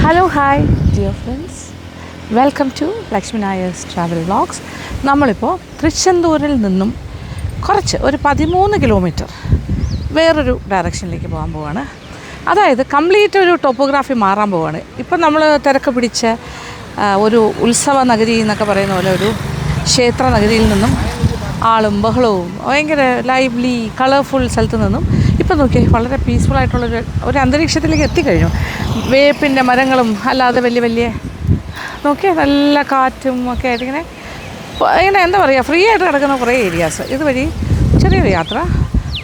Hello hi dear friends, welcome to Lakshmi Nair's travel vlogs. നമ്മളിപ്പോൾ തൃശ്ശന്തൂരിൽ നിന്നും ഒരു 13 കിലോമീറ്റർ വേറൊരു ഡയറക്ഷനിലേക്ക് പോകാൻ പോവുകയാണ്. അതായത് കംപ്ലീറ്റ് ഒരു ടോപ്പോഗ്രാഫി മാറാൻ പോവുകയാണ്. ഇപ്പം നമ്മൾ തിരക്ക് പിടിച്ച ഒരു ഉത്സവ നഗരി എന്നൊക്കെ പറയുന്ന പോലെ ഒരു ക്ഷേത്ര നഗരിയിൽ നിന്നും ആളും ബഹളവും ഭയങ്കര ലൈവ്ലി കളർഫുൾ സ്ഥലത്ത് നിന്നും ഇപ്പം നോക്കി വളരെ പീസ്ഫുള്ളായിട്ടുള്ളൊരു അന്തരീക്ഷത്തിലേക്ക് എത്തിക്കഴിഞ്ഞു. വേപ്പിൻ്റെ മരങ്ങളും അല്ലാതെ വലിയ നോക്കിയാൽ നല്ല കാറ്റും ഒക്കെ ആയിട്ട് ഇങ്ങനെ എന്താ പറയുക, ഫ്രീ ആയിട്ട് കിടക്കുന്ന കുറേ ഏരിയാസ്. ഇതുവഴി ചെറിയൊരു യാത്ര.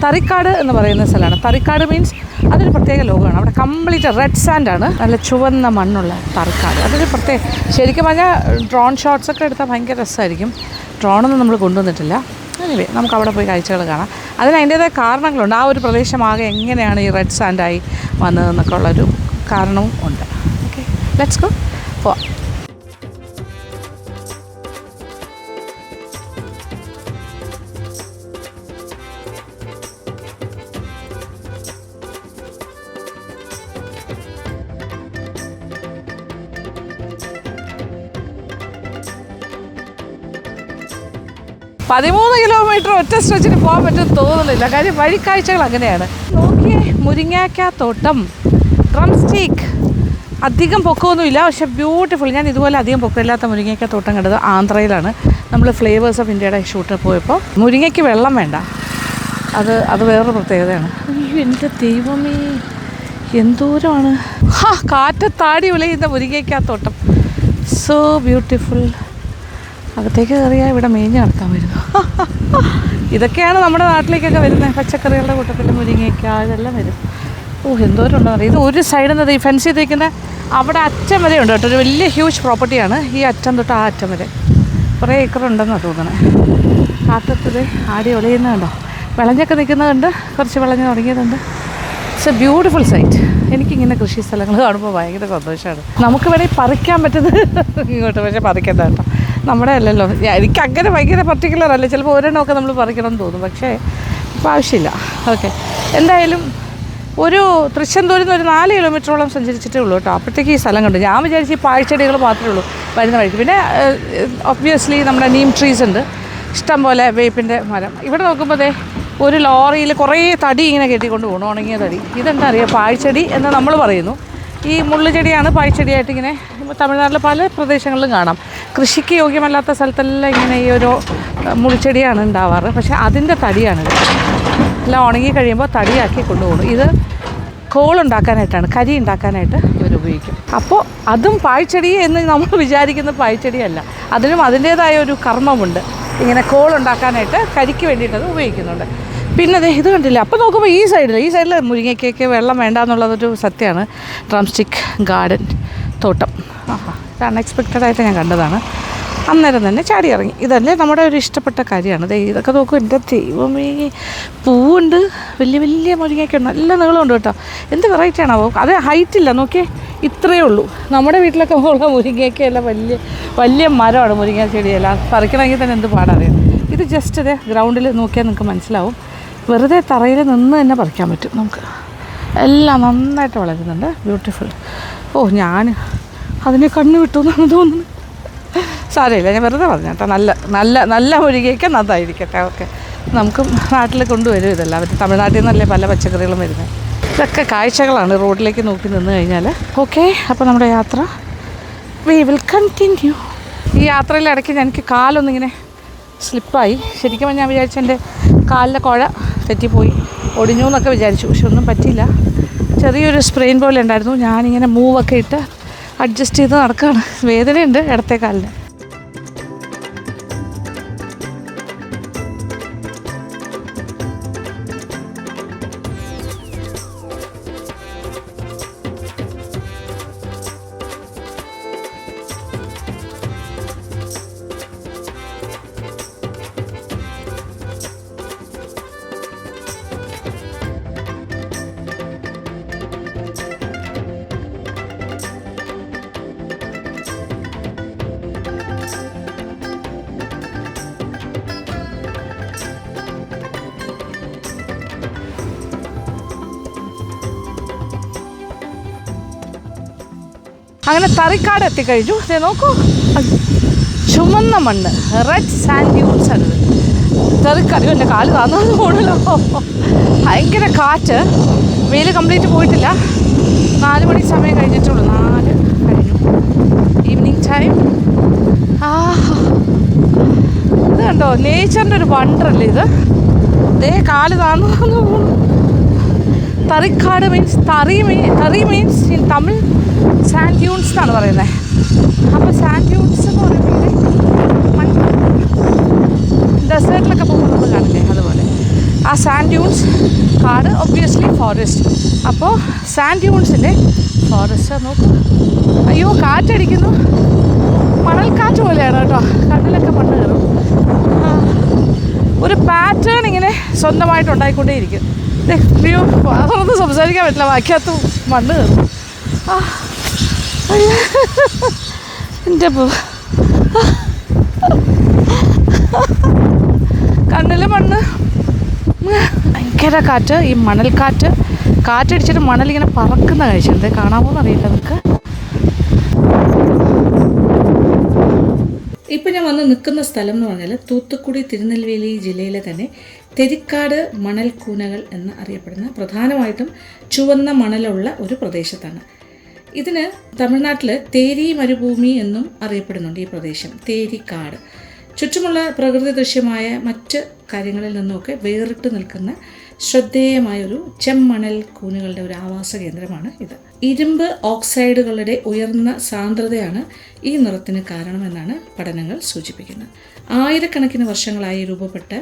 തറിക്കാട് എന്ന് പറയുന്ന സ്ഥലമാണ്. തറിക്കാട് മീൻസ് അതൊരു പ്രത്യേക ലോകമാണ്. അവിടെ കംപ്ലീറ്റ് റെഡ് സാൻഡാണ്, നല്ല ചുവന്ന മണ്ണുള്ള തറിക്കാട്. അതൊരു ശരിക്കും പറഞ്ഞാൽ ഡ്രോൺ ഷോട്ട്സൊക്കെ എടുത്താൽ ഭയങ്കര രസമായിരിക്കും. ഡ്രോണൊന്നും നമ്മൾ കൊണ്ടുവന്നിട്ടില്ല. എനിവേ നമുക്ക് അവിടെ പോയി കാഴ്ചകൾ കാണാം. അതിന് അതിൻ്റേതായ കാരണങ്ങളുണ്ട്. ആ ഒരു പ്രദേശമാകെ എങ്ങനെയാണ് ഈ റെഡ് സാൻഡായി വന്നതെന്നൊക്കെ ഉള്ളൊരു കാരണവും ഉണ്ട്. Okay, let's go. പോവാം. പതിമൂന്ന് കിലോമീറ്റർ ഒറ്റ സ്ട്രെച്ചിന് പോകാൻ പറ്റുമെന്ന് തോന്നുന്നില്ല. കാര്യം വഴിക്കാഴ്ചകൾ അങ്ങനെയാണ്. നോക്കിയേ, മുരിങ്ങാക്കാത്തോട്ടം, ഡ്രം സ്റ്റീക്ക്. അധികം പൊക്കമൊന്നുമില്ല, പക്ഷേ ബ്യൂട്ടിഫുൾ. ഞാൻ ഇതുപോലെ അധികം പൊക്കമില്ലാത്ത മുരിങ്ങാക്കാത്തോട്ടം കണ്ടത് ആന്ധ്രയിലാണ്. നമ്മൾ ഫ്ലേവേഴ്സ് ഓഫ് ഇന്ത്യയുടെ ഷൂട്ട് പോയപ്പോൾ. മുരിങ്ങയ്ക്ക് വെള്ളം വേണ്ട, അത് വേറൊരു പ്രത്യേകതയാണ്. അയ്യോ എൻ്റെ ദൈവമേ, എന്തോരമാണ് കാറ്റത്താടി വിളയുന്ന മുരിങ്ങയ്ക്കാത്തോട്ടം. So beautiful. അകത്തേക്ക് കയറിയാൽ ഇവിടെ മേഞ്ഞ് നടത്താൻ വരുന്നു. ഇതൊക്കെയാണ് നമ്മുടെ നാട്ടിലേക്കൊക്കെ വരുന്നത്. പച്ചക്കറികളുടെ കൂട്ടത്തിൽ മുരിങ്ങയ്ക്ക ഇതെല്ലാം വരും. എന്തോരം ഉണ്ടെന്ന് അറിയാം. ഇത് ഒരു സൈഡിൽ നിന്ന് ഈ ഫെൻസ് ചെയ്തേക്കുന്ന അവിടെ അറ്റം വരെ ഉണ്ട് കേട്ടോ. ഒരു വലിയ ഹ്യൂജ് പ്രോപ്പർട്ടിയാണ്. ഈ അറ്റം തൊട്ട് ആ അറ്റം വരെ കുറേ ഏക്കറുണ്ടെന്നാണ് തോന്നണേ. കാറ്റത്തത് ആടി ഒളിയുന്നുണ്ടോ, വിളഞ്ഞൊക്കെ നിൽക്കുന്നതുണ്ട്, കുറച്ച് വിളഞ്ഞ് തുടങ്ങിയതുണ്ട്. It's a beautiful sight. എനിക്കിങ്ങനെ കൃഷി സ്ഥലങ്ങൾ കാണുമ്പോൾ ഭയങ്കര സന്തോഷമാണ്. നമുക്ക് വേണമെങ്കിൽ പറിക്കാൻ പറ്റുന്നത് ഇങ്ങോട്ട്, പക്ഷേ പറിക്കണ്ട കേട്ടോ, നമ്മുടെ അല്ലല്ലോ. എനിക്ക് അങ്ങനെ ഭയങ്കര പർട്ടിക്കുലർ അല്ല. ചിലപ്പോൾ ഒരെണ്ണമൊക്കെ നമ്മൾ പറിക്കണം എന്ന് തോന്നും, പക്ഷേ ഇപ്പോൾ ആവശ്യമില്ല. ഓക്കെ, എന്തായാലും ഒരു തൃശ്ശന്തൂരിൽ നിന്ന് ഒരു 4 കിലോമീറ്ററോളം സഞ്ചരിച്ചിട്ടേ ഉള്ളൂ കേട്ടോ. അപ്പോഴത്തേക്ക് ഈ സ്ഥലം കണ്ടു. ഞാൻ വിചാരിച്ച് ഈ പാഴ്ചെടികൾ മാത്രമേ ഉള്ളൂ വരുന്ന വഴിക്ക്. പിന്നെ ഒബ്വിയസ്ലി നമ്മുടെ നീം ട്രീസ് ഉണ്ട്, ഇഷ്ടം പോലെ വേപ്പിൻ്റെ മരം. ഇവിടെ നോക്കുമ്പോൾ ഒരു ലോറിയിൽ കുറേ തടി ഇങ്ങനെ കെട്ടിക്കൊണ്ട് പോകണം, ഉണങ്ങിയ തടി. ഇതെന്താ അറിയുക, പാഴ്ചെടി എന്ന് നമ്മൾ പറയുന്നു. ഈ മുള്ളുചെടിയാണ് പാഴ്ചെടിയായിട്ട് ഇങ്ങനെ തമിഴ്നാട്ടിലെ പല പ്രദേശങ്ങളിലും കാണാം. കൃഷിക്ക് യോഗ്യമല്ലാത്ത സ്ഥലത്തെല്ലാം ഇങ്ങനെ ഈ ഒരു മുൾച്ചെടിയാണ് ഉണ്ടാവാറ്. പക്ഷേ അതിൻ്റെ തടിയാണിത്. എല്ലാം ഉണങ്ങി കഴിയുമ്പോൾ തടിയാക്കി കൊണ്ടുപോകും. ഇത് കോളുണ്ടാക്കാനായിട്ടാണ്, കരി ഉണ്ടാക്കാനായിട്ട് ഇവർ ഉപയോഗിക്കും. അപ്പോൾ അതും പാഴ്ചെടി എന്ന് നമ്മൾ വിചാരിക്കുന്ന പാഴ്ചെടിയല്ല, അതിനും അതിൻ്റേതായ ഒരു കർമ്മമുണ്ട്. ഇങ്ങനെ കോളുണ്ടാക്കാനായിട്ട് കരിക്ക് വേണ്ടിയിട്ടത് ഉപയോഗിക്കുന്നുണ്ട്. പിന്നെ ഇത് കണ്ടില്ല. അപ്പോൾ നോക്കുമ്പോൾ ഈ സൈഡിൽ മുരിങ്ങയ്ക്കൊക്കെ വെള്ളം വേണ്ട എന്നുള്ളതൊരു സത്യമാണ്. ഡ്രം സ്റ്റിക്ക് ഗാർഡൻ തോട്ടം. ഇത് അൺഎക്സ്പെക്റ്റഡായിട്ട് ഞാൻ കണ്ടതാണ്. അന്നേരം തന്നെ ചാടി ഇറങ്ങി. ഇതല്ലേ നമ്മുടെ ഒരു ഇഷ്ടപ്പെട്ട കാര്യമാണ്. ഇതൊക്കെ നോക്കും, എൻ്റെ ദൈവമേ, പൂവുണ്ട്, വലിയ മുരിങ്ങയ്ക്കുണ്ട്, നല്ല നീളമുണ്ട് കേട്ടോ. എന്ത് വെറൈറ്റിയാണാവോ. അത് ഹൈറ്റില്ല, നോക്കിയേ, ഇത്രയേ ഉള്ളൂ. നമ്മുടെ വീട്ടിലൊക്കെ ഉള്ള മുരിങ്ങയ്ക്കയെല്ലാം വലിയ മരമാണ് മുരിങ്ങ ചെടിയല്ല. പറിക്കണമെങ്കിൽ തന്നെ എന്ത് പാടറിയാം. ഇത് ജസ്റ്റ് ഗ്രൗണ്ടിൽ നോക്കിയാൽ നിങ്ങൾക്ക് മനസ്സിലാവും. വെറുതെ തറയിൽ നിന്ന് തന്നെ പറിക്കാൻ പറ്റും നമുക്ക്. എല്ലാം നന്നായിട്ട് വളരുന്നുണ്ട്, ബ്യൂട്ടിഫുൾ. ഞാൻ അതിനെ കണ്ണു വിട്ടു എന്നാണ് തോന്നുന്നത്. സാരമില്ല, ഞാൻ വെറുതെ പറഞ്ഞു കേട്ടോ. നല്ല മുരിങ്ങയ്ക്ക് നന്നായിരിക്കട്ടെ. ഓക്കെ, നമുക്ക് നാട്ടിൽ കൊണ്ടുവരും ഇതെല്ലാം. അവർ തമിഴ്നാട്ടിൽ നിന്നല്ലേ പല പച്ചക്കറികളും വരുന്നത്. ഇതൊക്കെ കാഴ്ചകളാണ് റോഡിലേക്ക് നോക്കി നിന്ന് കഴിഞ്ഞാൽ. ഓക്കെ, അപ്പോൾ നമ്മുടെ യാത്ര വി വിൽ കണ്ടിന്യൂ. ഈ യാത്രയിൽ ഇടയ്ക്ക് എനിക്ക് കാലൊന്നിങ്ങനെ സ്ലിപ്പായി. ശരിക്കും ഞാൻ വിചാരിച്ചു എൻ്റെ കാലിൻ്റെ കുഴ തെറ്റിപ്പോയി, ഒടിഞ്ഞു എന്നൊക്കെ വിചാരിച്ചു. പക്ഷെ ഒന്നും പറ്റിയില്ല. ചെറിയൊരു സ്പ്രെയിൻ പോലെ ഉണ്ടായിരുന്നു. ഞാനിങ്ങനെ മൂവൊക്കെ ഇട്ട് അഡ്ജസ്റ്റ് ചെയ്ത് നടക്കുകയാണ്. വേദനയുണ്ട് ഇടത്തെ കാലിന്. അങ്ങനെ തറിക്കാട് എത്തിക്കഴിഞ്ഞു. ഇത് നോക്കൂ, ചുമന്ന മണ്ണ്, റെഡ് സാൻഡ് ഡ്യൂൺസ് ആണിത്. തറിക്കാട് എൻ്റെ കാല് താന്നു പോകണല്ലോ. ഭയങ്കര കാറ്റ്. വെയിൽ കംപ്ലീറ്റ് പോയിട്ടില്ല. 4 മണി സമയം കഴിഞ്ഞിട്ടുള്ളൂ. 4 കഴിഞ്ഞു, ഈവനിങ് ടൈം. ഇത് കണ്ടോ, നേച്ചറിൻ്റെ ഒരു വണ്ടറല്ലേ ഇത്. ദേ കാല് താന്നു പോകണു. തറിക്കാട് മീൻസ് തറി means in Tamil sand dunes എന്നാണ് പറയുന്നത്. അപ്പോൾ സാൻഡ് ഡ്യൂൺസ് എന്ന് പറയുമ്പോൾ ഡെസേർട്ടിലൊക്കെ പോകുമ്പോൾ നമ്മൾ കാണില്ലേ, അതുപോലെ ആ സാൻഡ് ഡ്യൂൺസ്. കാട് ഒബ്വിയസ്ലി ഫോറസ്റ്റ്. അപ്പോൾ സാൻഡ് ഡ്യൂൺസിൻ്റെ ഫോറസ്റ്റ് നോക്കൂ. അയ്യോ, കാറ്റടിക്കുന്നു. മണൽക്കാറ്റ് പോലെയാണ് കേട്ടോ. കണ്ണിലൊക്കെ മണ്ണ് കയറും. ഒരു പാറ്റേൺ ഇങ്ങനെ സ്വന്തമായിട്ട് ഉണ്ടായിക്കൊണ്ടേയിരിക്കും. വ്യൂ അതൊന്നും സംസാരിക്കാൻ പറ്റില്ല, ബാക്കിയകത്ത് മണ്ണ് കയറും. എൻ്റെ കണ്ണിൽ മണ്ണ്. ഭയങ്കര കാറ്റ്, ഈ മണൽക്കാറ്റ്. കാറ്റടിച്ചിട്ട് മണലിങ്ങനെ പറക്കുന്ന കാഴ്ച. എന്ത് കാണാമോന്ന് അറിയില്ല നമുക്ക്. ഇപ്പം ഞാൻ വന്ന് നിൽക്കുന്ന സ്ഥലം എന്ന് പറഞ്ഞാൽ തൂത്തുക്കുടി തിരുനെൽവേലി ജില്ലയിലെ തന്നെ തെരിക്കാട് മണൽക്കൂനകൾ എന്ന് അറിയപ്പെടുന്ന, പ്രധാനമായിട്ടും ചുവന്ന മണലുള്ള ഒരു പ്രദേശത്താണ്. ഇതിന് തമിഴ്നാട്ടിൽ തേരി മരുഭൂമി എന്നും അറിയപ്പെടുന്നുണ്ട് ഈ പ്രദേശം, തേരിക്കാട്. ചുറ്റുമുള്ള പ്രകൃതി ദൃശ്യമായ മറ്റ് കാര്യങ്ങളിൽ നിന്നുമൊക്കെ വേറിട്ട് നിൽക്കുന്ന ശ്രദ്ധേയമായൊരു ചെമ്മണൽ കൂനുകളുടെ ഒരു ആവാസ കേന്ദ്രമാണ് ഇത്. ഇരുമ്പ് ഓക്സൈഡുകളുടെ ഉയർന്ന സാന്ദ്രതയാണ് ഈ നിറത്തിന് കാരണമെന്നാണ് പഠനങ്ങൾ സൂചിപ്പിക്കുന്നത്. ആയിരക്കണക്കിന് വർഷങ്ങളായി രൂപപ്പെട്ട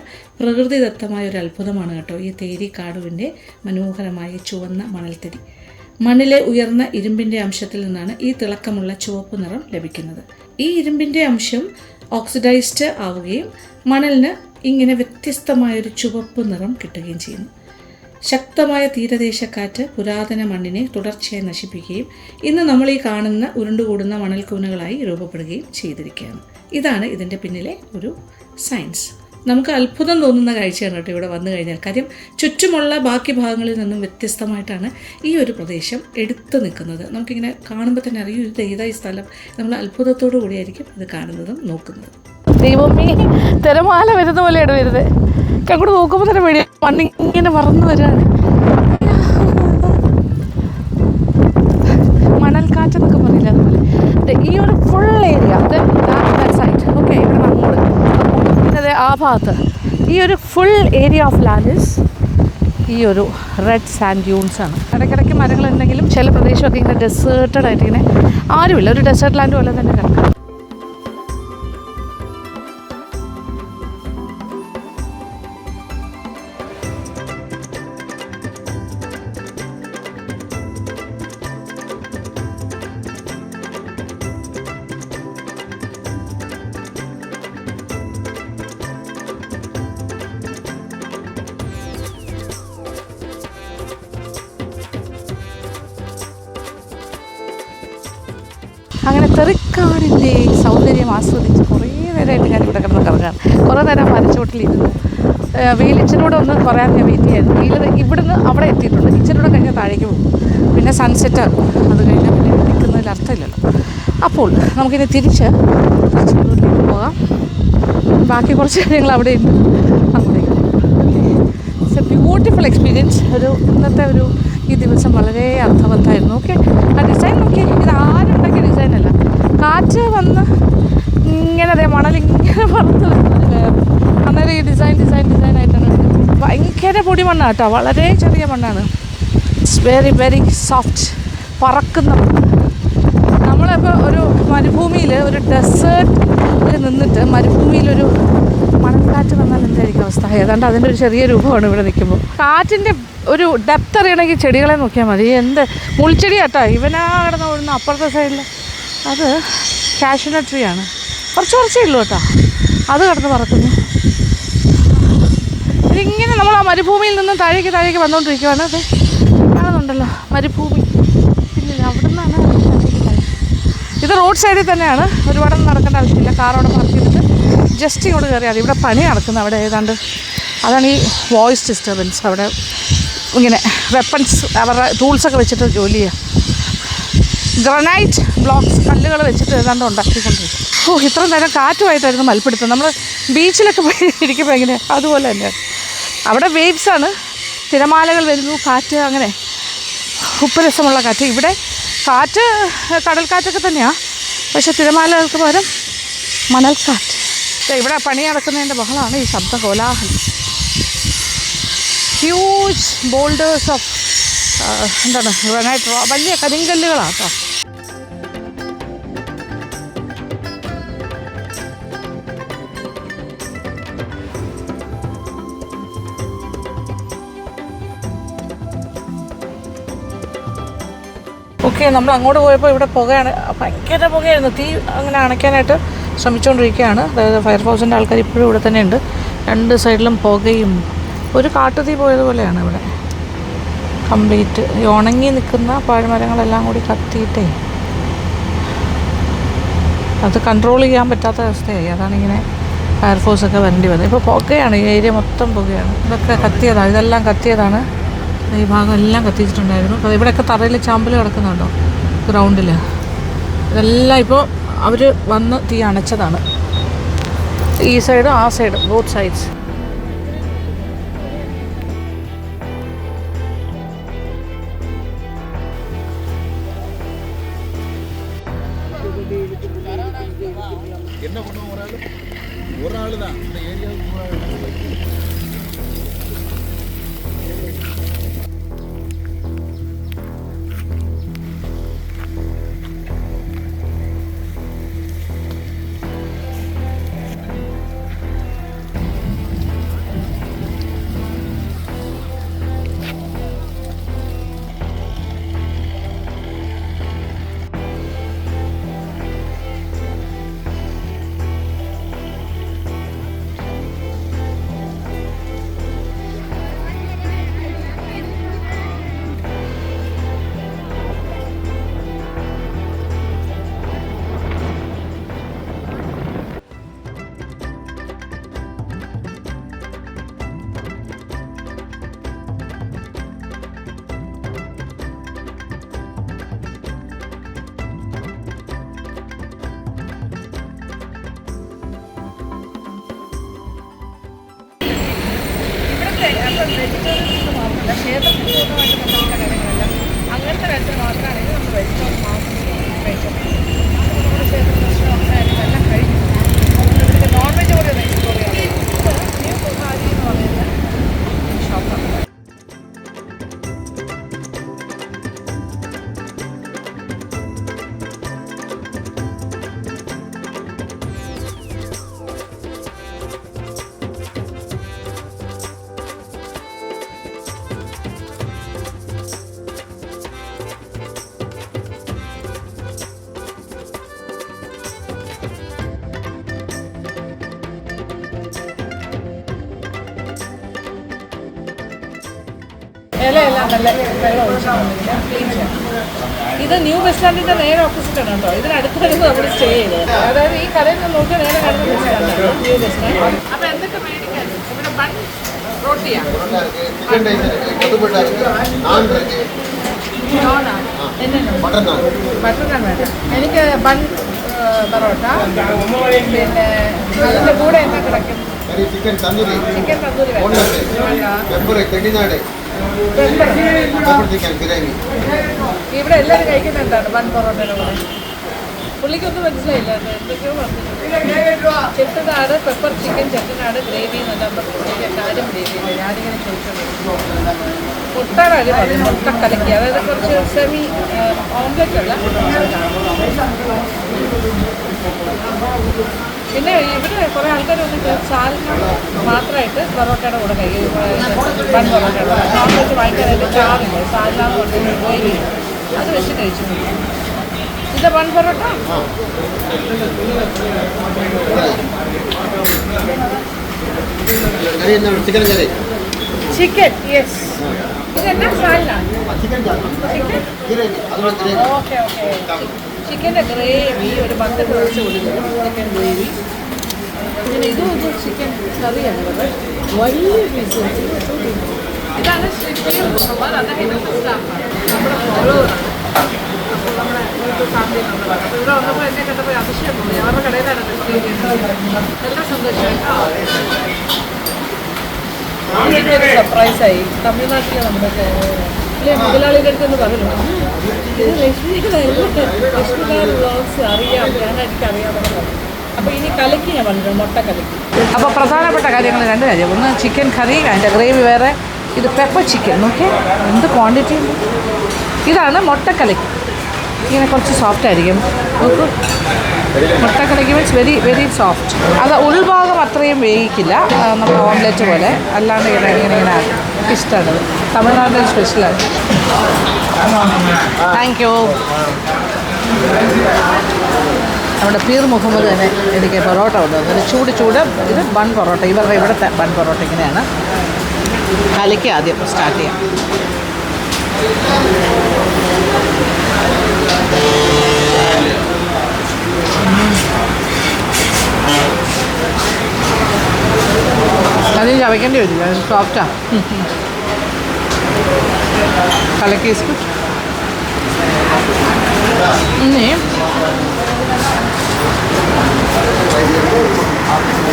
പ്രകൃതിദത്തമായ ഒരു അത്ഭുതമാണ് കേട്ടോ ഈ തേരിക്കാടുവിൻ്റെ മനോഹരമായ ചുവന്ന മണൽത്തരി. മണ്ണിലെ ഉയർന്ന ഇരുമ്പിൻ്റെ അംശത്തിൽ നിന്നാണ് ഈ തിളക്കമുള്ള ചുവപ്പ് നിറം ലഭിക്കുന്നത്. ഈ ഇരുമ്പിൻ്റെ അംശം ഓക്സിഡൈസ്ഡ് ആവുകയും മണലിന് ഇങ്ങനെ വ്യത്യസ്തമായൊരു ചുവപ്പ് നിറം കിട്ടുകയും ചെയ്യുന്നു. ശക്തമായ തീരദേശക്കാറ്റ് പുരാതന മണ്ണിനെ തുടർച്ചയായി നശിപ്പിക്കുകയും ഇന്ന് നമ്മൾ ഈ കാണുന്ന ഉരുണ്ടുകൂടുന്ന മണൽക്കൂനകളായി രൂപപ്പെടുകയും ചെയ്തിരിക്കുകയാണ്. ഇതാണ് ഇതിൻ്റെ പിന്നിലെ ഒരു സയൻസ്. നമുക്ക് അത്ഭുതം തോന്നുന്ന കാഴ്ചയാണ് കേട്ടോ ഇവിടെ വന്നു കഴിഞ്ഞാൽ. കാര്യം ചുറ്റുമുള്ള ബാക്കി ഭാഗങ്ങളിൽ നിന്നും വ്യത്യസ്തമായിട്ടാണ് ഈ ഒരു പ്രദേശം എടുത്തു നിൽക്കുന്നത്. നമുക്കിങ്ങനെ കാണുമ്പോൾ തന്നെ അറിയൂ ഇത് ഏതാ ഈ സ്ഥലം. നമ്മൾ അത്ഭുതത്തോടു കൂടിയായിരിക്കും ഇത് കാണുന്നതും നോക്കുന്നതും. ദൈവമേ, തിരമാല വരുന്ന പോലെയാണ് വരുന്നത്. അങ്ങോട്ട് നോക്കുമ്പോൾ തന്നെ പേടി, മണ്ണി ഇങ്ങനെ പറന്നു വരികയാണ്. മണൽക്കാറ്റെന്നൊക്കെ പറയില്ല, അതുപോലെ ഈ ഒരു ഫുൾ ഏരിയ സൈറ്റ്. ഓക്കെ, ഇവിടെ അങ്ങോട്ട് പിന്നെ ആ ഭാഗത്ത് ഈ ഒരു ഫുൾ ഏരിയ ഓഫ് ലാൻഡ് ഈ ഒരു റെഡ് സാൻഡ് ഡ്യൂൺസ് ആണ്. ഇടയ്ക്കിടയ്ക്ക് മരങ്ങളുണ്ടെങ്കിലും ചില പ്രദേശമൊക്കെ ഇങ്ങനെ ഡെസേർട്ടഡ് ആയിട്ട് ഇങ്ങനെ ആരുമില്ല, ഒരു ഡെസേർട്ട് ലാൻഡ് പോലെ തന്നെ കിടക്കാം. അങ്ങനെ തെറിക്കാടിൻ്റെ സൗന്ദര്യം ആസ്വദിച്ച് കുറേ നേരമായിട്ട് ഞാൻ ഇവിടെ കിടന്ന് കറങ്ങാൻ. കുറേ നേരം മരച്ചോട്ടിലിരുന്നു. വെയിലിച്ചിലൂടെ ഒന്ന് കുറയാൻ ഞാൻ വെയിറ്റ് ചെയ്യായിരുന്നു. വെയിൽ ഇവിടുന്ന് അവിടെ എത്തിയിട്ടുണ്ട്. ഇച്ചിലൂടെ കഴിഞ്ഞാൽ താഴേക്ക് പോകും, പിന്നെ സൺസെറ്റാകും. അത് കഴിഞ്ഞാൽ പിന്നെ നിൽക്കുന്നതിൽ അർത്ഥമില്ലല്ലോ. അപ്പോൾ നമുക്കിനി തിരിച്ച് ചിറ്റൂരിലേക്ക് പോകാം. ബാക്കി കുറച്ച് കാര്യങ്ങൾ അവിടെ ഉണ്ട്, അങ്ങോട്ടേക്ക്. It's a beautiful experience. ഇന്നത്തെ ഈ ദിവസം വളരെ അർത്ഥവത്തായിരുന്നു. ഓക്കെ, ആ ഡിസൈൻ നോക്കി, ഇത് ആരുണ്ടാക്കിയ ഡിസൈനല്ല. കാറ്റ് വന്ന് ഇങ്ങനെ അതേ മണലിങ്ങനെ പറത്ത് വരുന്നത്. അന്നേരം ഈ ഡിസൈനായിട്ടാണ്. ഭയങ്കര പൊടി മണ്ണാണ് കേട്ടോ, വളരെ ചെറിയ മണ്ണാണ്. ഇറ്റ്സ് വെരി വെരി സോഫ്റ്റ്, പറക്കുന്ന മണ്ണ്. നമ്മളിപ്പോൾ ഒരു മരുഭൂമിയിൽ, ഒരു ഡെസേർട്ടിൽ നിന്നിട്ട് മരുഭൂമിയിലൊരു മണൽക്കാറ്റ് വന്നാൽ എന്തായിരിക്കും അവസ്ഥ? ഏതാണ്ട് അതിൻ്റെ ഒരു ചെറിയ രൂപമാണ് ഇവിടെ നിൽക്കുമ്പോൾ. കാറ്റിൻ്റെ ഒരു ഡെപ്ത് അറിയണമെങ്കിൽ ചെടികളെ നോക്കിയാൽ മതി. മുൾച്ചെടി കേട്ടോ, ഇവനാ കിടന്ന് ഓടുന്ന അപ്പുറത്തെ സൈഡിൽ അത് കാഷ്യൂനട്ട് ട്രീ ആണ്. കുറച്ചേ ഉള്ളൂ കേട്ടോ, അത് കിടന്ന് പറക്കുന്നു. ഇതിങ്ങനെ നമ്മൾ ആ മരുഭൂമിയിൽ നിന്നും താഴേക്ക് വന്നുകൊണ്ടിരിക്കുകയാണ്. അത് കാണുന്നുണ്ടല്ലോ മരുഭൂമി. പിന്നെ അവിടെ നിന്നാണ് ഇത് റോഡ് സൈഡിൽ തന്നെയാണ്. ഒരുപാടൊന്നും നടക്കേണ്ട ആവശ്യമില്ല. കാറോടെ പാർക്ക് ചെയ്തിട്ട് ജസ്റ്റ് ഇങ്ങോട്ട് കയറിയാൽ ഇവിടെ പണി നടക്കുന്നത്. അവിടെ ഏതാണ്ട് അതാണ് ഈ വോയിസ് ഡിസ്റ്റർബൻസ്. അവിടെ ഇങ്ങനെ വെപ്പൺസ് അവരുടെ ടൂൾസൊക്കെ വെച്ചിട്ട് ജോലി ചെയ്യുക. ഗ്രാനൈറ്റ് ബ്ലോക്സ് കല്ലുകൾ വെച്ചിട്ട് ഏതാണ്ട് ഉണ്ടാക്കിക്കൊണ്ടിരിക്കും. ഇത്ര നേരം കാറ്റുമായിട്ടായിരുന്നു മൽപ്പിടുത്തം. നമ്മൾ ബീച്ചിലൊക്കെ പോയി ഇരിക്കുമ്പോൾ എങ്ങനെ അതുപോലെ തന്നെയാണ്. അവിടെ വേവ്സാണ്, തിരമാലകൾ വരുന്നു, കാറ്റ്, അങ്ങനെ ഉപ്പുരസമുള്ള കാറ്റ്. ഇവിടെ കാറ്റ് കടൽക്കാറ്റൊക്കെ തന്നെയാണ്, പക്ഷേ തിരമാലകൾക്ക് പകരം മണൽക്കാറ്റ്. ഇവിടെ പണി നടക്കുന്നതിൻ്റെ ബഹളമാണ് ഈ ശബ്ദ കോലാഹലം. ഹ്യൂജ് ബോൾഡേഴ്സ് ഓഫ് എന്താണ് ഗ്രാനൈറ്റ്, വലിയ കരിങ്കല്ലുകളാണ് കേട്ടോ. ഓക്കെ, നമ്മൾ അങ്ങോട്ട് പോയപ്പോൾ ഇവിടെ പുകയാണ്, ഭയങ്കര പുകയായിരുന്നു. തീ അങ്ങനെ അണയ്ക്കാനായിട്ട് ശ്രമിച്ചുകൊണ്ടിരിക്കുകയാണ്. അതായത് ഫയർഫോഴ്സിൻ്റെ ആൾക്കാർ ഇപ്പോഴും ഇവിടെ തന്നെ ഉണ്ട്. രണ്ട് സൈഡിലും പുകയും, ഒരു കാട്ടുതീ പോയതുപോലെയാണ് ഇവിടെ കംപ്ലീറ്റ്. ഈ ഉണങ്ങി നിൽക്കുന്ന പാഴ്മരങ്ങളെല്ലാം കൂടി കത്തിയിട്ടേ അത് കൺട്രോൾ ചെയ്യാൻ പറ്റാത്ത അവസ്ഥയായി. അതാണ് ഇങ്ങനെ ഫയർഫോഴ്സൊക്കെ വരേണ്ടി വന്നത്. ഇപ്പോൾ പുകയാണ്, ഈ ഏരിയ മൊത്തം പുകയാണ്. ഇതൊക്കെ കത്തിയതാണ്, ഇതെല്ലാം കത്തിയതാണ്. ഈ ഭാഗം എല്ലാം കത്തിച്ചിട്ടുണ്ടായിരുന്നു. അപ്പോൾ ഇവിടെയൊക്കെ തറയിൽ ചാമ്പൽ കിടക്കുന്നുണ്ടോ ഗ്രൗണ്ടിൽ, ഇതെല്ലാം ഇപ്പോൾ അവർ വന്ന് തീ അണച്ചതാണ്. ഈ സൈഡും ആ സൈഡും, ബോത്ത് സൈഡ്സ്. വെജിറ്റേറിയൻസ് മാത്രമല്ല, ക്ഷേത്രത്തിൽ പൂർണ്ണമായിട്ട് ബന്ധപ്പെട്ട കാര്യങ്ങളെല്ലാം അങ്ങനത്തെ കാര്യത്തിൽ മാത്രമാണ് ഇത് നമ്മൾ വെജിറ്റേറിയൻ മാത്രം കഴിച്ചത്. നമ്മുടെ ക്ഷേത്ര ദർശനം കാര്യങ്ങളെല്ലാം എല്ലാം കഴിഞ്ഞു. ഇവിടുത്തെ നോൺ വെജ് കൂടി ഒന്ന് എക്സ്പ്ലോർ ചെയ്യാം. ന്യൂ കുഹാരി എന്ന് പറയുന്ന ഷോപ്പാണ്. ഇലയെല്ലാം നല്ല വെള്ളം ഒഴിച്ചിട്ടുണ്ടെങ്കിൽ ക്ലീൻ ചെയ്യണം. ഇത് ന്യൂ ബസ് സ്റ്റാൻഡിൻ്റെ നേരെ ഓപ്പോസിറ്റാണ് കേട്ടോ. ഇതിനടുത്ത് വരുന്നത് നമ്മൾ സ്റ്റേ ചെയ്തത്. അതായത് ഈ കടയിൽ നിന്ന് നോക്കി നേരെ കാണുന്ന ബസ് സ്റ്റാൻഡാണ് ന്യൂ ബസ് സ്റ്റാൻഡ്. അപ്പോൾ എന്തൊക്കെ മേടിക്കാൻ? ഇവിടെ ബൺ റോട്ടിയാണ്, ബട്ടർ നാൻ വേണ്ട. എനിക്ക് ബൺ പൊറോട്ട, പിന്നെ അതിൻ്റെ കൂടെ എന്നാ കിടക്കും? ചിക്കൻ തന്തൂരി വേണ്ട. ഇവിടെ എല്ലാവരും കഴിക്കുന്ന എന്താണ് ബൺ പൊറോട്ടയുടെ കൂടെ? പുള്ളിക്കൊന്നും മനസ്സിലായില്ല, എന്തൊക്കെയോ പറഞ്ഞിട്ടുണ്ട്. Chettinad pepper chicken, Chettinad gravy എന്നെല്ലാം പറഞ്ഞു. എനിക്ക് കാര്യം ഗ്രേവിയില്ല, ഞാനിങ്ങനെ ചോദിച്ചോളൂ. മുട്ടയുടെ അരി പറഞ്ഞു, മുട്ട കലക്കി, അതായത് കുറച്ച് സെമി ഓംലെറ്റ് അല്ല. പിന്നെ ഇവിടെ കുറേ ആൾക്കാർ വന്നിട്ട് സാലിന് മാത്രമായിട്ട് പൊറോട്ടയുടെ കൂടെ ബൺ പൊറോട്ടയുടെ കൂടെ നോൺ വെജ് വാങ്ങിക്കാനായിട്ട് ചാറില്ല, സാലിനാന്ന് പറഞ്ഞിട്ട് ബോയിൽ ചെയ്യും, അത് വെച്ച് കഴിച്ചിട്ടുണ്ട്. ഇത് ബൺ പൊറോട്ട. Chicken, yes. ഇതെന്നാ സാലിനാണ്? Okay okay. ചിക്കൻ്റെ ഗ്രേവി ഒരു 10 കുറച്ച് കൊടുക്കും. ചിക്കൻ ഗ്രേവി, പിന്നെ ഇതും ചിക്കൻ കറിയാണ്. വലിയ പീസ്. ഇതാണ് ശ്രീകുമാർ, അദ്ദേഹം സ്റ്റാഫാണ്, നമ്മുടെ ഫോളോവറാണ്. അപ്പോൾ നമ്മുടെ യൂട്യൂബ് ഫാമിലി മെമ്പറാണ്. അപ്പോൾ ഇവിടെ വന്നപ്പോൾ എന്നെ കണ്ടപ്പോൾ അതിശയം തോന്നി. അവരുടെ കടയിലാണ് നല്ല സന്തോഷമായി. സർപ്രൈസായി. തമിഴ്നാട്ടിലെ നമ്മുടെ മുതലാളിയുടെ അടുത്തെന്ന് പറഞ്ഞു, ഇത് ലക്ഷ്മിക്കാർ വ്ളോഗ്സ് അറിയാം, എനിക്കറിയാമെന്ന് പറഞ്ഞു. അപ്പോൾ ഇനി കലക്കി ഞാൻ പറഞ്ഞു, മുട്ട കലക്കി. അപ്പോൾ പ്രധാനപ്പെട്ട കാര്യങ്ങൾ 2 കാര്യം. ഒന്ന് ചിക്കൻ കറി, അതിൻ്റെ ഗ്രേവി വേറെ. ഇത് പെപ്പർ ചിക്കൻ, നോക്കിയേ എന്ത് ക്വാണ്ടിറ്റി ഉണ്ട്. ഇതാണ് മുട്ട കലക്കി. ഇങ്ങനെ കുറച്ച് സോഫ്റ്റ് ആയിരിക്കും. നോക്കൂ, മുട്ട കലക്കി മീൻസ് വെരി വെരി സോഫ്റ്റ്. അത് ഉൾഭാഗം അത്രയും വേവിക്കില്ല, നമ്മുടെ ഓംലെറ്റ് പോലെ. അല്ലാണ്ട് ഇങ്ങനെ ഇഷ്ടമാണത്. തമിഴ്നാട്ടിൽ സ്പെഷ്യലാണ്. Thank you. നമ്മുടെ പീർ മുഹമ്മദ് തന്നെ എനിക്ക് പൊറോട്ട കൊണ്ടുവന്നത്. ചൂട് ഇത് ബൺ പൊറോട്ട. ഇവിടുത്തെ ബൺ പൊറോട്ട ഇങ്ങനെയാണ്. കലക്കി ആദ്യം സ്റ്റാർട്ട് ചെയ്യാം. അതിന് ചവയ്ക്കേണ്ടി വരില്ല, സോഫ്റ്റാ. കലക്കി ഇനി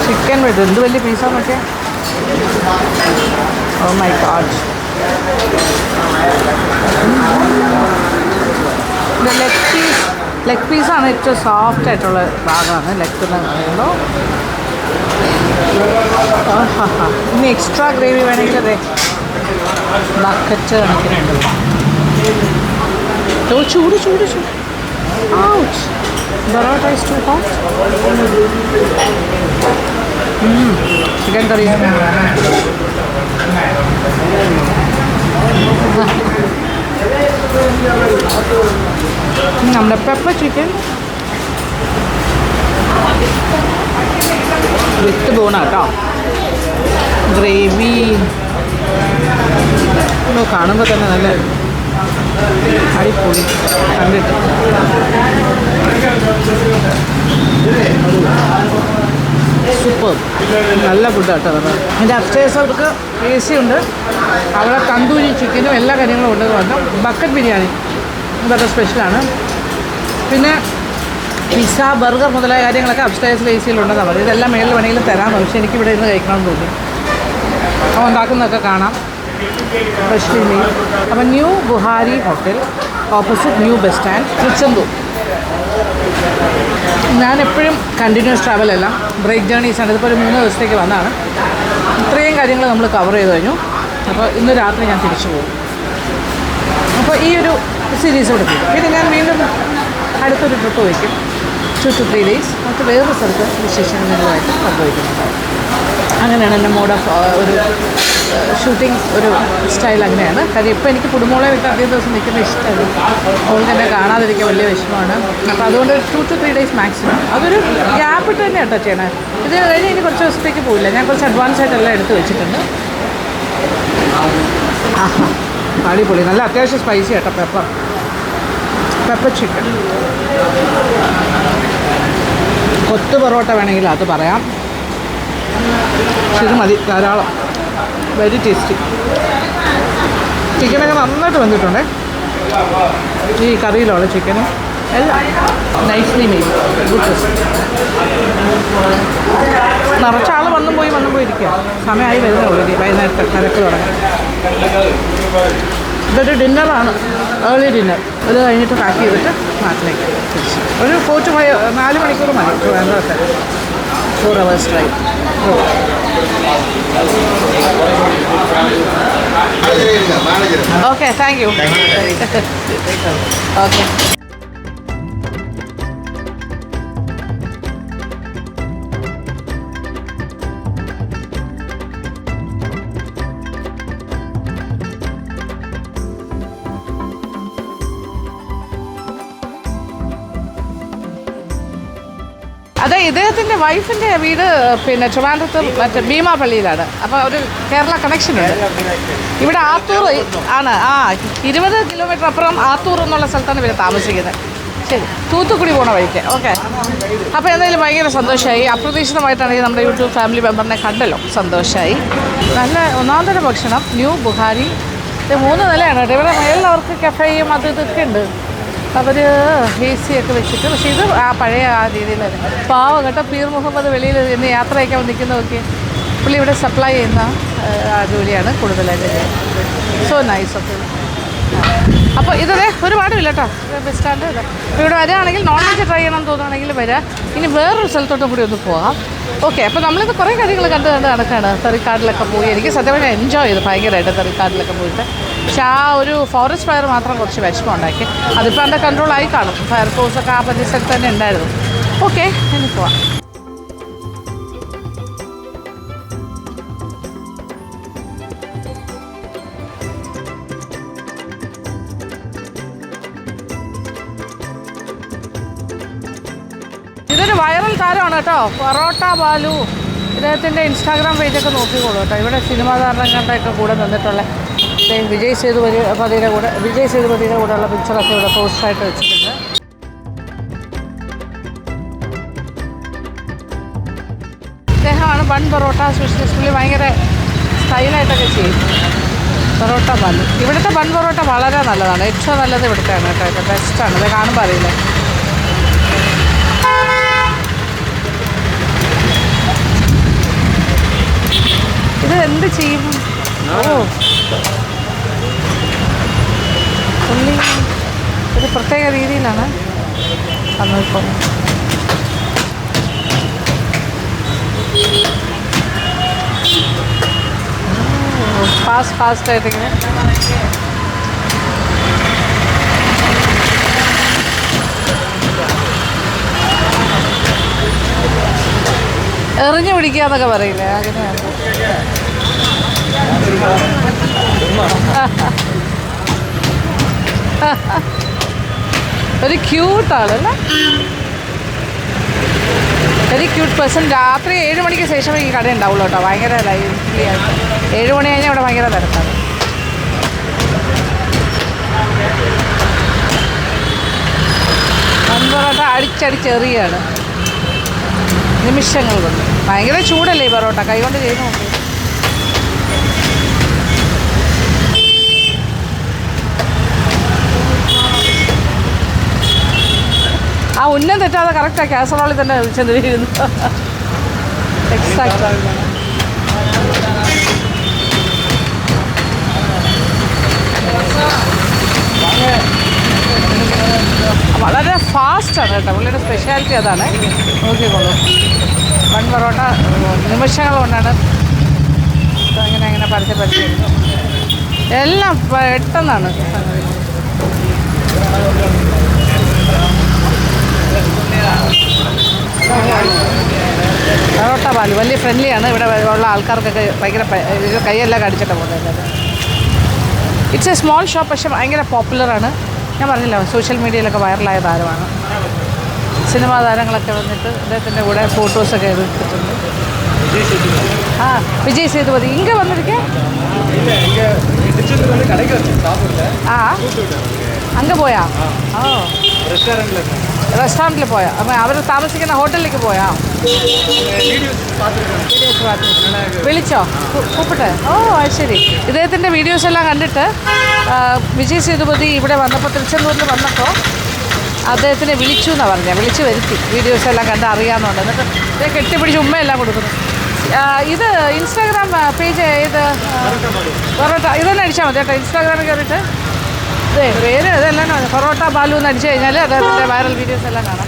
ചിക്കൻ വിട്ടു. എന്ത് വലിയ പീസാന്നൊക്കെ. Oh my God. ലെഗ് പീസാണ് ഏറ്റവും സോഫ്റ്റ് ആയിട്ടുള്ള ഭാഗമാണ്. ലെഗ് എന്ന് പറയുമ്പോൾ ഇനി എക്സ്ട്രാ ഗ്രേവി വേണമെങ്കിൽ അതെ ബക്കറ്റ് കണക്കിനുണ്ട്. ചൂട് ouch. Parotta is too hot. Chicken curry നമ്മുടെ പെപ്പർ ചിക്കൻ വിത്ത് ബോണാട്ടോ. ഗ്രേവി കാണുമ്പോൾ തന്നെ നല്ല അടിപൊളി കണ്ടിട്ട്. സൂപ്പർ, നല്ല ഫുഡാട്ടോ. അതിൻ്റെ അപ്സ്റ്റേഴ്സ് അവർക്ക് AC ഉണ്ട്. അവിടെ തന്തൂരി ചിക്കനും എല്ലാ കാര്യങ്ങളും ഉണ്ട്. പറഞ്ഞു ബക്കറ്റ് ബിരിയാണി ഇതൊക്കെ സ്പെഷ്യലാണ്. പിന്നെ പിസ്സ, ബർഗർ മുതലായ കാര്യങ്ങളൊക്കെ അപ്സ്റ്റേഴ്സിൽ AC-ലുണ്ടെന്നാണ് പറയുന്നത്. ഇതെല്ലാം മേളിൽ വേണമെങ്കിലും തരാമെന്ന്. പക്ഷേ എനിക്കിവിടെ ഇരുന്ന് കഴിക്കണമെന്ന് തോന്നി. അപ്പോൾ ഉണ്ടാക്കുന്നതൊക്കെ കാണാം. Freshly meal. അപ്പോൾ new Buhari hotel, opposite new bus stand, Tiruchendur. ഞാൻ എപ്പോഴും കണ്ടിന്യൂസ് ട്രാവലല്ല, ബ്രേക്ക് ജേർണീസാണ്. ഇതിപ്പോൾ ഒരു 3 ദിവസത്തേക്ക് വന്നതാണ്. ഇത്രയും കാര്യങ്ങൾ നമ്മൾ കവർ ചെയ്ത് കഴിഞ്ഞു. അപ്പോൾ ഇന്ന് രാത്രി ഞാൻ തിരിച്ചു പോകും. അപ്പോൾ ഈ ഒരു സീരീസ് ഇവിടെ പോകും. പിന്നെ ഞാൻ വീണ്ടും അടുത്തൊരു ട്രിപ്പ് വയ്ക്കും. 2 to 3 days. നമുക്ക് വേറൊരു സ്ഥലത്ത് വിശേഷങ്ങളുമായിട്ട് സംഭവിക്കുന്നുണ്ടാവും. അങ്ങനെയാണ് എൻ്റെ മോഡ് ഓഫ് ഒരു ഷൂട്ടിംഗ് ഒരു സ്റ്റൈൽ. അങ്ങനെയാണ് കാര്യം. ഇപ്പോൾ എനിക്ക് കുടുംബങ്ങളെ വിട്ട് അധികം ദിവസം നിൽക്കുന്ന ഇഷ്ടമല്ല. അവൾക്ക് എന്നെ കാണാതിരിക്കാൻ വലിയ വിഷമമാണ്. അപ്പോൾ അതുകൊണ്ട് 2 to 3 days മാക്സിമം. അതൊരു ഗ്യാപ്പ് ഇട്ട് തന്നെ കേട്ടോ ചെയ്യണേ. ഇത് കഴിഞ്ഞ് ഇനി കുറച്ച് ദിവസത്തേക്ക് പോയില്ല. ഞാൻ കുറച്ച് അഡ്വാൻസ് ആയിട്ടെല്ലാം എടുത്ത് വെച്ചിട്ടുണ്ട്. ആഹാ, അടിപൊളി. നല്ല അത്യാവശ്യം സ്പൈസി കേട്ടോ. Pepper chicken. കൊത്തു പൊറോട്ട വേണമെങ്കിൽ അത് പറയാം. ഇത് മതി, ധാരാളം. Very tasty. ചിക്കനൊക്കെ നന്നായിട്ട് വന്നിട്ടുണ്ട്. ഈ കറിയിലുള്ള ചിക്കനും എല്ലാം നൈസ്ലി മെയ്ഡ്. Good taste. നിറച്ചാൾ വന്നും പോയി ഇരിക്കുക. സമയമായി വരുന്നേ ഉള്ളൂ. വൈകുന്നേരത്തെ തിരക്ക് തുടങ്ങാം. ഇതൊരു ഡിന്നറാണ്, ഏർലി ഡിന്നർ. ഇത് കഴിഞ്ഞിട്ട് പാക്ക് ചെയ്തിട്ട് നാട്ടിലേക്ക് തിരിച്ച് ഒരു 4 to 4 മണിക്കൂർ മതി. ട്രിവാൻഡ്രത്തെ 4 hours drive. Okay, thank you. Okay. അതെ, ഇദ്ദേഹത്തിൻ്റെ വൈഫിൻ്റെ വീട് പിന്നെ ട്രിവാൻഡ്രത്ത് മറ്റേ ഭീമാപള്ളിയിലാണ്. അപ്പോൾ ഒരു കേരള കണക്ഷനുണ്ട്. ഇവിടെ ആത്തൂർ ആണ്. 20 കിലോമീറ്റർ അപ്പുറം ആത്തൂർ എന്നുള്ള സ്ഥലത്താണ് ഇവർ താമസിക്കുന്നത്. ശരി, തൂത്തുക്കുടി പോണ വഴിക്ക്. ഓക്കെ. അപ്പോൾ എന്തായാലും ഭയങ്കര സന്തോഷമായി. അപ്രതീക്ഷിതമായിട്ടാണെങ്കിൽ നമ്മുടെ യൂട്യൂബ് ഫാമിലി മെമ്പറിനെ കണ്ടല്ലോ, സന്തോഷമായി. നല്ല ഒന്നാന്തര ഭക്ഷണം. ന്യൂ ബുഹാരി. ഇത് 3 നിലയാണ് കേട്ടോ. ഇവിടെ മേളിൽ അവർക്ക് കഫേയും അത് ഇതൊക്കെ ഉണ്ട്. അവർ AC ഒക്കെ വെച്ചിട്ട്, പക്ഷേ ഇത് ആ പഴയ ആ രീതിയിൽ തന്നെ. പാവം കേട്ടോ, പീർ മുഹമ്മദ് വെളിയിൽ ഇന്ന് യാത്ര അയക്കാൻ നിൽക്കുന്ന നോക്കി. പുള്ളി ഇവിടെ സപ്ലൈ ചെയ്യുന്ന ജോലിയാണ് കൂടുതലായിട്ട് ചെയ്യുന്നത്. So nice okay. അപ്പോൾ ഇതേ ഒരുപാടുമില്ല കേട്ടോ, ബസ് സ്റ്റാൻഡ്. ഇവിടെ വരികയാണെങ്കിൽ നോൺ വെജ് ട്രൈ ചെയ്യണം തോന്നുകയാണെങ്കിൽ വരാം. ഇനി വേറൊരു സ്ഥലത്തോട്ടും കൂടി ഒന്ന് പോകാം. ഓക്കെ, അപ്പോൾ നമ്മളിത് കുറേ കാര്യങ്ങൾ കണ്ട് നടക്കുകയാണ്. തെറിക്കാട്ടിലൊക്കെ പോയി എനിക്ക് സത്യം പറഞ്ഞാൽ എൻജോയ് ചെയ്തു ഭയങ്കരമായിട്ട് തെറിക്കാട്ടിലൊക്കെ പോയിട്ട്. പക്ഷേ ആ ഒരു ഫോറസ്റ്റ് ഫയർ മാത്രം കുറച്ച് വിഷമം ഉണ്ടാക്കി. അതിപ്പോൾ എൻ്റെ കൺട്രോളായി കാണും. ഫയർഫോഴ്സൊക്കെ ആ പരിസരത്ത് തന്നെ ഉണ്ടായിരുന്നു. ഓക്കെ, ഇനി പോവാം. ഇതൊരു വൈറൽ താരമാണ് കേട്ടോ, പൊറോട്ട ബാലു. ഇദ്ദേഹത്തിൻ്റെ ഇൻസ്റ്റാഗ്രാം പേജൊക്കെ നോക്കിക്കോളൂ കേട്ടോ. ഇവിടെ സിനിമാ താരങ്ങളുടെയൊക്കെ കൂടെ നിന്നിട്ടുള്ള വിജയ് സേതുപതിയുടെ കൂടെയുള്ള പിക്ചറൊക്കെ ഇവിടെ പോസ്റ്ററായിട്ട് വെച്ചിട്ടുണ്ട്. ഇദ്ദേഹമാണ് ബൺ പൊറോട്ട സ്പെഷ്യലിസ്റ്റ്. പുള്ളി ഭയങ്കര സ്റ്റൈലായിട്ടൊക്കെ ചെയ്യും. പൊറോട്ട ബാലു. ഇവിടുത്തെ ബൺ പൊറോട്ട വളരെ നല്ലതാണ്, ഏറ്റവും നല്ലത് ഇവിടുത്തെയാണ് കേട്ടോ. ബെസ്റ്റാണ്. ഇത് കാണുമ്പോൾ അറിയില്ല. ഇത് എന്ത് ചെയ്യും? പുള്ളി ഒരു പ്രത്യേക രീതിയിലാണ് വന്നിപ്പം. ഫാസ്റ്റായിട്ടിങ്ങനെ എറിഞ്ഞു പിടിക്കുക എന്നൊക്കെ പറയില്ലേ, അങ്ങനെയാണ്. ഒരു ക്യൂട്ടാണല്ലേ, വെരി ക്യൂട്ട് പേഴ്സൺ. രാത്രി 7 മണിക്ക് ശേഷം ഈ കട ഉണ്ടാവുള്ളൂ കേട്ടോ. ഭയങ്കര ലൈവ്ലി ആയിട്ട് 7 മണി കഴിഞ്ഞാൽ ഇവിടെ ഭയങ്കര തിരക്കാണ്. പൊറോട്ട അടിച്ചടിച്ചെറിയാണ് നിമിഷങ്ങൾ കൊണ്ട്. ഭയങ്കര ചൂടല്ലേ ഈ പൊറോട്ട, കൈകൊണ്ട് ചെയ്ത് നോക്കി. ആ ഉന്നം തെറ്റാതെ കറക്റ്റാണ്, കാസറോളിൽ തന്നെ ചെന്നിരുന്നു. എക്സാക്ട്. വളരെ ഫാസ്റ്റാണ് കേട്ടോ, പുള്ളിയുടെ സ്പെഷ്യാലിറ്റി അതാണ്. നോക്കിക്കോളൂ, ബൺ പൊറോട്ട നിമിഷങ്ങൾ കൊണ്ടാണ് അങ്ങനെ പരത്തി എല്ലാം പെട്ടെന്നാണ്. പൊറോട്ട ബാലു വലിയ ഫ്രണ്ട്ലിയാണ്. ഇവിടെ ഉള്ള ആൾക്കാർക്കൊക്കെ ഭയങ്കര കൈയെല്ലാം കടിച്ചിട്ട് പോകുന്നത്. ഇറ്റ്സ് എ സ്മോൾ ഷോപ്പ്, പക്ഷേ ഭയങ്കര പോപ്പുലറാണ്. ഞാൻ പറഞ്ഞില്ല, സോഷ്യൽ മീഡിയയിലൊക്കെ വൈറലായ താരമാണ്. സിനിമാ താരങ്ങളൊക്കെ വന്നിട്ട് അദ്ദേഹത്തിൻ്റെ കൂടെ ഫോട്ടോസൊക്കെ എടുത്തിട്ടുണ്ട്. ആ വിജയ് സേതുപതി ഇங்கே വന്നിരിക്കേ. ആ അങ്ങ് പോയാ? ഓ, റെസ്റ്റോറൻറ്റിൽ പോയാ? അപ്പം അവർ താമസിക്കുന്ന ഹോട്ടലിലേക്ക് പോയാ? വീഡിയോസ് പാത്തു വിളിച്ചോ? കൂപ്പിട്ടെ? ഓ അത് ശരി. ഇദ്ദേഹത്തിൻ്റെ വീഡിയോസ് എല്ലാം കണ്ടിട്ട് വിജയ് സേതുപതി ഇവിടെ വന്നപ്പോൾ, തിരുച്ചെന്തൂരിൽ വന്നപ്പോൾ അദ്ദേഹത്തിനെ വിളിച്ചു എന്നാണ് പറഞ്ഞത്. വിളിച്ച് വരുത്തി, വീഡിയോസ് എല്ലാം കണ്ട് അറിയാമെന്നുണ്ട്. എന്നിട്ട് ഇത് കെട്ടിപ്പിടിച്ച് ഉമ്മയെല്ലാം കൊടുക്കുന്നു. ഇത് ഇൻസ്റ്റാഗ്രാം പേജ് ഏത്? പൊറോട്ട ഇതൊന്നും അടിച്ചാൽ മതി കേട്ടോ. ഇൻസ്റ്റാഗ്രാമിൽ കയറിയിട്ട് പേര് ഇതെല്ലാം പൊറോട്ട ബാലു എന്ന് അടിച്ചു കഴിഞ്ഞാൽ അദ്ദേഹത്തിൻ്റെ വൈറൽ വീഡിയോസ് എല്ലാം കാണാം.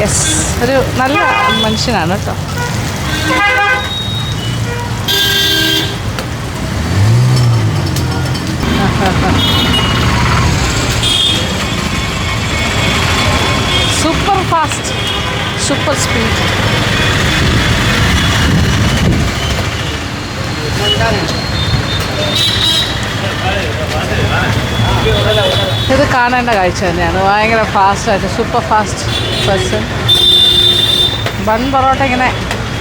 യെസ്, ഒരു നല്ല മനുഷ്യനാണ് കേട്ടോ. Super fast, super speed. ഇത് കാണേണ്ട കാഴ്ച തന്നെയാണ്. ഭയങ്കര ഫാസ്റ്റായിട്ട്, super fast bus. Bun parotta ഇങ്ങനെ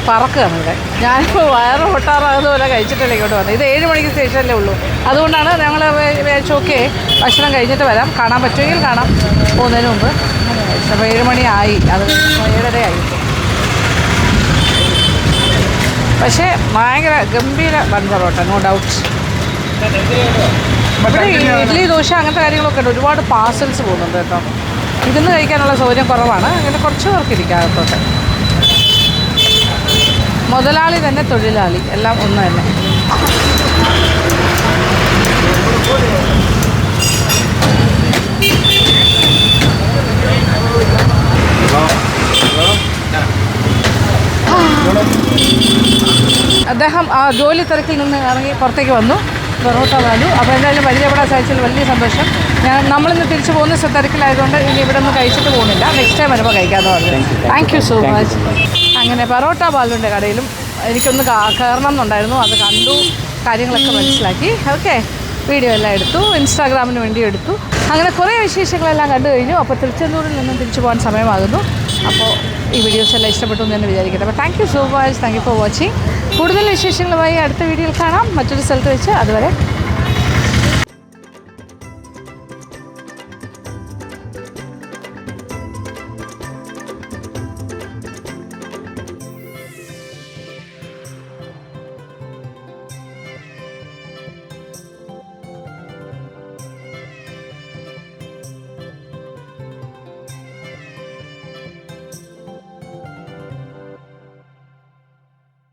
പറക്കുകയാണ് ഇവിടെ. ഞാനിപ്പോൾ വയറ് പൊട്ടാറാകുന്നതുപോലെ കഴിച്ചിട്ടല്ലേ ഇങ്ങോട്ട് വന്നത്. ഇത് 7 മണിക്ക് സ്റ്റേഷനല്ലേ ഉള്ളൂ. അതുകൊണ്ടാണ് ഞങ്ങൾ ഓക്കെ ഭക്ഷണം കഴിഞ്ഞിട്ട് വരാം, കാണാൻ പറ്റുമെങ്കിൽ കാണാം പോകുന്നതിന് മുമ്പ്. അപ്പോൾ 7 മണി ആയി, അത് 7:30 ആയി. പക്ഷേ ഭയങ്കര ഗംഭീര ബൺ പൊറോട്ട, നോ ഡൗട്ട്. ഇവിടെ ഇഡ്ഡലി ദോശ അങ്ങനത്തെ കാര്യങ്ങളൊക്കെ ഉണ്ട്. ഒരുപാട് പാർസൽസ് പോകുന്നുണ്ട് കേട്ടോ. ഇരുന്ന് കഴിക്കാനുള്ള സൗകര്യം കുറവാണ്. അങ്ങനെ കുറച്ച് പേർക്ക് ഇരിക്കാം അകത്തോട്ട്. മുതലാളി തന്നെ തൊഴിലാളി എല്ലാം ഒന്ന് തന്നെ. അദ്ദേഹം ആ ജോലി തിരക്കിൽ നിന്ന് ഇറങ്ങി പുറത്തേക്ക് വന്നു. പൊറോട്ട വാലു. അപ്പോൾ എന്തായാലും പരിചയപ്പെടാൻ സാധിച്ചതിൽ വലിയ സന്തോഷം. നമ്മളിന്ന് തിരിച്ചു പോകുന്ന തിരക്കിലായതുകൊണ്ട് ഇനി ഇവിടെ നിന്ന് കഴിച്ചിട്ട് പോകുന്നില്ല. നെക്സ്റ്റ് ടൈം വരുമ്പോൾ കഴിക്കാമെന്ന് പറഞ്ഞു. Thank you so much. അങ്ങനെ പൊറോട്ട ബാലുവിൻ്റെ കടയിലും എനിക്കൊന്ന് കയറണം എന്നുണ്ടായിരുന്നു. അത് കണ്ടു, കാര്യങ്ങളൊക്കെ മനസ്സിലാക്കി. ഓക്കെ, വീഡിയോ എല്ലാം എടുത്തു, ഇൻസ്റ്റാഗ്രാമിന് വേണ്ടി എടുത്തു. അങ്ങനെ കുറേ വിശേഷങ്ങളെല്ലാം കണ്ടു കഴിഞ്ഞു. അപ്പോൾ തിരുച്ചെന്തൂരിൽ നിന്നും തിരിച്ചു പോകാൻ സമയമാകുന്നു. അപ്പോൾ ഈ വീഡിയോസ് എല്ലാം ഇഷ്ടപ്പെട്ടു എന്ന് തന്നെ വിചാരിക്കട്ടെ. അപ്പോൾ thank you so much. Thank you for watching. കൂടുതൽ വിശേഷങ്ങളുമായി അടുത്ത വീഡിയോയിൽ കാണാം, മറ്റൊരു സ്ഥലത്ത് വെച്ച്. അതുവരെ